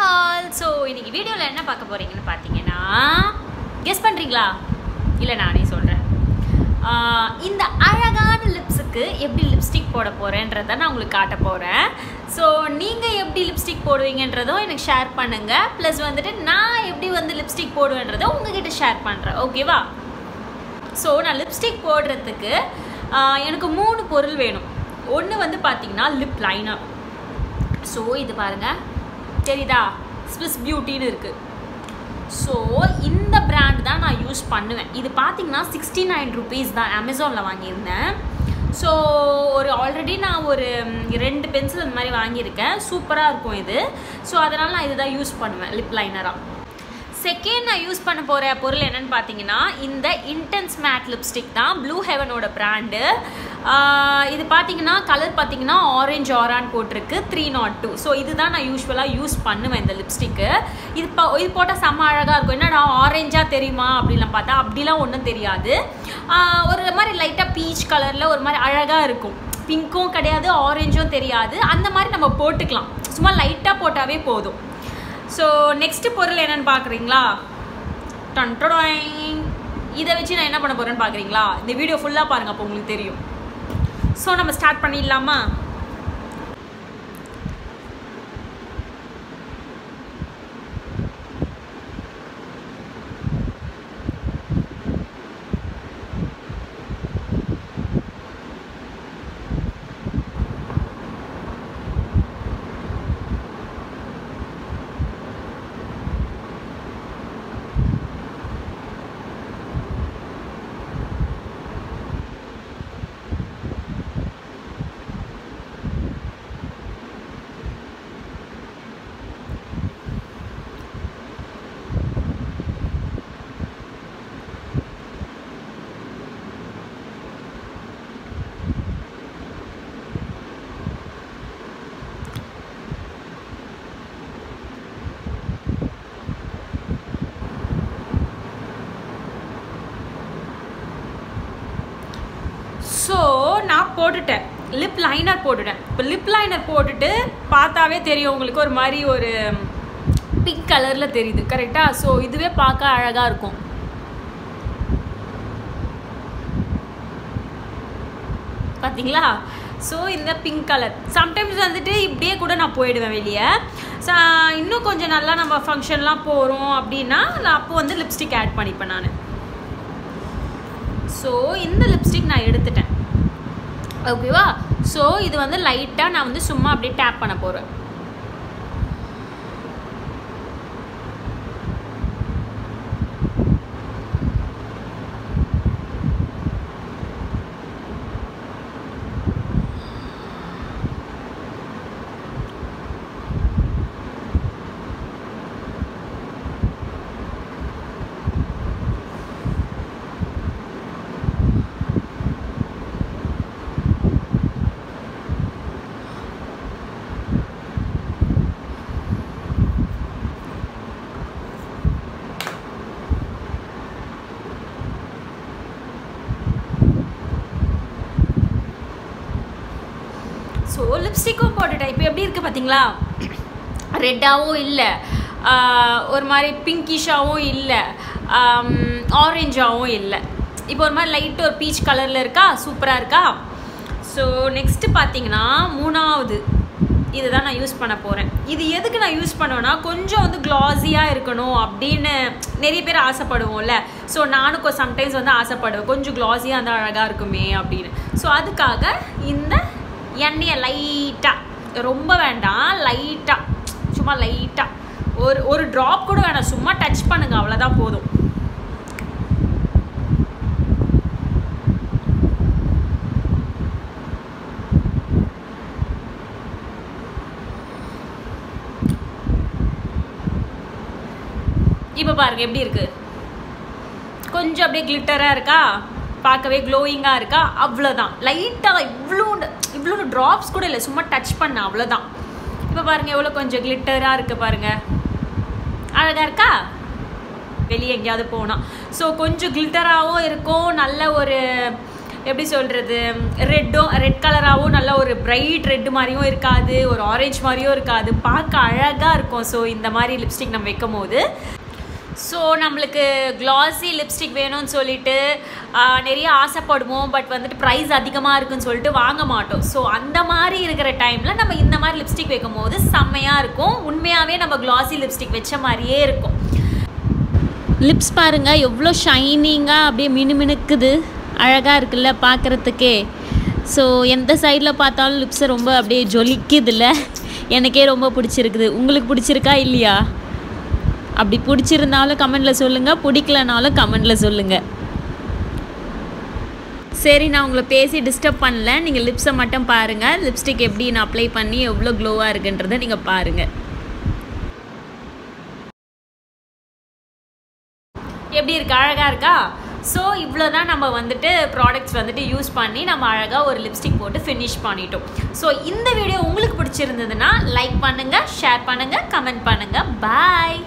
all. So இன்னைக்கு வீடியோல என்ன பார்க்க போறீங்கன்னு பாத்தீங்கன்னா கெஸ் பண்றீங்களா? இல்ல நானே சொல்றேன். இந்த அழகான லிப்ஸ்க்கு எப்படி லிப்ஸ்டிக் போட போறேன்றதை நான் உங்களுக்கு காட்ட போறேன். ஸோ நீங்கள் எப்படி லிப்ஸ்டிக் போடுவீங்கன்றதும் எனக்கு ஷேர் பண்ணுங்க. ப்ளஸ் வந்துட்டு நான் எப்படி லிப்ஸ்டிக் போடுவேன்றதை உங்ககிட்ட ஷேர் பண்ணுறேன். ஓகேவா? ஸோ நான் லிப்ஸ்டிக் போடுறதுக்கு எனக்கு 3 பொருள் வேணும். ஒன்று பார்த்தீங்கன்னா லிப் லைனர். ஸோ இது பாருங்கள், தெரியுதா? ஸ்விஸ் பியூட்டின்னு இருக்குது. ஸோ இந்த பிராண்ட் தான் நான் யூஸ் பண்ணுவேன். இது பார்த்தீங்கன்னா 69 rupees தான், அமேசானில் வாங்கியிருந்தேன். ஸோ ஆல்ரெடி நான் ஒரு 2 பென்சில் இந்த மாதிரி வாங்கியிருக்கேன். சூப்பராக இருக்கும் இது. ஸோ அதனால் நான் இதுதான் யூஸ் பண்ணுவேன் லிப் லைனராக. செகண்ட் நான் யூஸ் பண்ண போகிற பொருள் என்னென்னு பார்த்தீங்கன்னா இந்த இன்டென்ஸ் மேட் லிப்ஸ்டிக் தான், ப்ளூ ஹெவனோட பிராண்டு. இது பார்த்தீங்கன்னா கலர் பார்த்தீங்கன்னா ஆரஞ்சு ஆரான் போட்டிருக்கு, 302. ஸோ இதுதான் நான் யூஸ்வலாக யூஸ் பண்ணுவேன் இந்த லிப்ஸ்டிக்கு. இது போட்டால் செம்ம அழகாக இருக்கும். என்னடா ஆரஞ்சாக தெரியுமா அப்படின்லாம் பார்த்தா அப்படிலாம் ஒன்றும் தெரியாது. ஒரு மாதிரி லைட்டாக பீச் கலரில் ஒரு மாதிரி அழகாக இருக்கும். பிங்க்கும் கிடையாது, ஆரஞ்சும் தெரியாது. அந்த மாதிரி நம்ம போட்டுக்கலாம், சும்மா லைட்டாக போட்டாவே போதும். ஸோ நெக்ஸ்ட்டு பொருள் என்னென்னு பார்க்குறீங்களா? இதை வச்சு நான் என்ன பண்ண போகிறேன்னு பார்க்குறீங்களா? இந்த வீடியோ ஃபுல்லாக பாருங்கள், அப்போ உங்களுக்கு தெரியும். ஸோ நம்ம ஸ்டார்ட் பண்ணிடலாமா? ஸோ நான் போட்டுட்டேன், லிப் லைனர் போட்டுட்டேன். இப்போ லிப் லைனர் போட்டுட்டு பார்த்தாவே தெரியும் உங்களுக்கு, ஒரு மாதிரி ஒரு பிங்க் கலரில் தெரியுது, கரெக்டாக? ஸோ இதுவே பார்க்க அழகாக இருக்கும். பார்த்தீங்களா? ஸோ இந்த பிங்க் கலர் சம்டைம்ஸ் வந்துட்டு இப்படியே கூட நான் போயிடுவேன் வெளியே. இன்னும் கொஞ்சம் நல்லா நம்ம ஃபங்க்ஷன்லாம் போகிறோம் அப்படின்னா நான் அப்போ லிப்ஸ்டிக் ஆட் பண்ணிப்பேன் நான். ஸோ இந்த லிப்ஸ்டிக் நான் எடுத்துட்டேன், ஓகேவா? ஸோ இது லைட்டாக நான் சும்மா அப்படியே டேப் பண்ண போகிறேன். ஸோ லிப்ஸ்டிக்கும் போட்டுட்டேன். இப்போ எப்படி இருக்குது பார்த்தீங்களா? ரெட்டாகவும் இல்லை, ஒரு மாதிரி பிங்கிஷாகவும் இல்லை, ஆரஞ்சாகவும் இல்லை. இப்போ ஒரு மாதிரி லைட்டு ஒரு பீச் கலரில் இருக்கா, சூப்பராக இருக்கா? ஸோ நெக்ஸ்ட்டு பார்த்தீங்கன்னா 3வது இதை தான் நான் யூஸ் பண்ண போகிறேன். இது எதுக்கு நான் யூஸ் பண்ணுவேன்னா கொஞ்சம் க்ளாஸியாக இருக்கணும் அப்படின்னு நிறைய பேர் ஆசைப்படுவோம்ல. ஸோ நானும் சம்டைம்ஸ் ஆசைப்படுவேன், கொஞ்சம் க்ளாஸியாக இருந்தால் அழகாக இருக்குமே அப்படின்னு. ஸோ அதுக்காக இந்த எண்ணெயை லைட்டாக, ரொம்ப வேண்டாம், லைட்டாக, சும்மா லைட்டாக ஒரு ட்ராப் கூட வேண்டாம், சும்மா டச் பண்ணுங்க, அவ்வளோதான் போதும். இப்போ பாருங்க எப்படி இருக்கு, கொஞ்சம் அப்படியே கிளிட்டராக இருக்கா, பார்க்கவே க்ளோயிங்காக இருக்கா, அவ்வளோதான். லைட்டாக இவ்வளோ ட்ராப்ஸ் கூட இல்லை, சும்மா டச் பண்ண, அவ்வளோதான். இப்போ பாருங்கள் எவ்வளோ கொஞ்சம் கிளிட்டராக இருக்குது பாருங்கள், அழகாக இருக்கா? வெளியே எங்கேயாவது போனால் ஸோ கொஞ்சம் கிளிட்டராகவும் இருக்கும், நல்ல ஒரு எப்படி சொல்கிறது, ரெட் கலராகவும் நல்ல ஒரு பிரைட் ரெட் மாதிரியும் இருக்காது, ஒரு ஆரஞ்சு மாதிரியும் இருக்காது, பார்க்க அழகாக இருக்கும். ஸோ இந்த மாதிரி லிப்ஸ்டிக் நம்ம வைக்கும் போது ஸோ நம்மளுக்கு க்ளாஸி லிப்ஸ்டிக் வேணும்னு சொல்லிட்டு நிறைய ஆசைப்படுவோம். பட் வந்துட்டு ப்ரைஸ் அதிகமாக இருக்குன்னு சொல்லிட்டு வாங்க மாட்டோம். ஸோ அந்த மாதிரி இருக்கிற டைமில் நம்ம இந்த மாதிரி லிப்ஸ்டிக் வைக்கும் போது செம்மையாக இருக்கும். உண்மையாகவே நம்ம க்ளாஸி லிப்ஸ்டிக் வச்ச மாதிரியே இருக்கும். லிப்ஸ் பாருங்கள் எவ்வளோ ஷைனிங்காக அப்படியே மினுமினுக்குது, அழகாக இருக்குல்ல பார்க்குறதுக்கே. ஸோ எந்த சைடில் பார்த்தாலும் லிப்ஸை ரொம்ப அப்படியே ஜொலிக்குதுல்ல, எனக்கே ரொம்ப பிடிச்சிருக்குது. உங்களுக்கு பிடிச்சிருக்கா இல்லையா? அப்படி பிடிச்சிருந்தாலும் கமெண்டில் சொல்லுங்கள், பிடிக்கலனாலும் கமெண்டில் சொல்லுங்கள். சரி, நான் உங்களை பேசி டிஸ்டர்ப் பண்ணல. நீங்கள் லிப்ஸை மட்டும் பாருங்கள், லிப்ஸ்டிக் எப்படி நான் அப்ளை பண்ணி எவ்வளோ க்ளோவாக இருக்குன்றதை நீங்கள் பாருங்கள். எப்படி இருக்கு? அழகாக இருக்கா? ஸோ இவ்வளோ தான் நம்ம வந்துட்டு ப்ராடக்ட்ஸ் வந்துட்டு யூஸ் பண்ணி நம்ம அழகாக ஒரு லிப்ஸ்டிக் போட்டு ஃபினிஷ் பண்ணிட்டோம். ஸோ இந்த வீடியோ உங்களுக்கு பிடிச்சிருந்ததுன்னா லைக் பண்ணுங்கள், ஷேர் பண்ணுங்கள், கமெண்ட் பண்ணுங்கள். பாய்.